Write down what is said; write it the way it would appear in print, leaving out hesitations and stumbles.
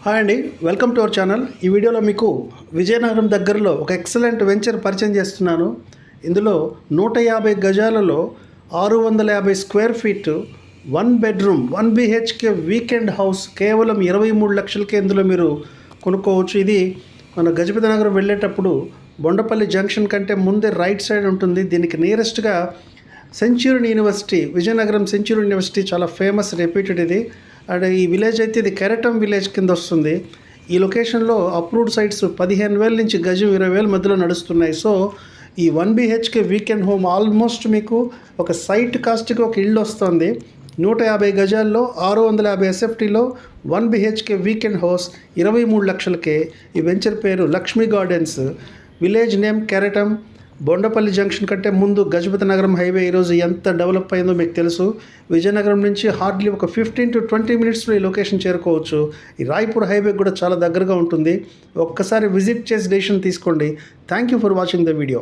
Hi అండి, welcome to our channel. ఈ వీడియోలో మీకు విజయనగరం దగ్గరలో ఒక ఎక్సలెంట్ వెంచర్ పరిచయం చేస్తున్నాను. ఇందులో 150 గజాలలో 650 square feet 1 bedroom 1 BHK weekend house కేవలం 23 లక్షలకే ఇందులో మీరు కొనుక్కోవచ్చు. ఇది మన గజపతి నగరం వెళ్ళేటప్పుడు బొండపల్లి జంక్షన్ కంటే ముందే రైట్ సైడ్ ఉంటుంది. దీనికి నియరెస్ట్గా Centurion university, Vizianagaram Centurion university చాలా ఫేమస్, రెప్యూటెడ్ ఇది. అండ్ ఈ విలేజ్ అయితే ఇది కెరటం విలేజ్ కింద వస్తుంది. ఈ లొకేషన్లో అప్రూవ్డ్ సైట్స్ 15,000 నుంచి గజం 20,000 మధ్యలో నడుస్తున్నాయి. సో ఈ 1 BHK వీకెండ్ హోమ్ ఆల్మోస్ట్ మీకు ఒక సైట్ కాస్ట్కి ఒక ఇల్లు వస్తుంది. 150 గజాల్లో 650 SFTలో 1 BHK వీకెండ్ హౌస్ 23 లక్షలకే. ఈ వెంచర్ పేరు లక్ష్మీ గార్డెన్స్. విలేజ్ నేమ్ కెరటం. బొండపల్లి జంక్షన్ కంటే ముందు గజపతి నగరం హైవే ఈరోజు ఎంత డెవలప్ అయిందో మీకు తెలుసు. విజయనగరం నుంచి హార్డ్లీ ఒక 15 to 20 మినిట్స్లో ఈ లొకేషన్ చేరుకోవచ్చు. ఈ రాయ్పూర్ హైవే కూడా చాలా దగ్గరగా ఉంటుంది. ఒక్కసారి విజిట్ చేసి డెసిషన్ తీసుకోండి. Thank you for watching the video.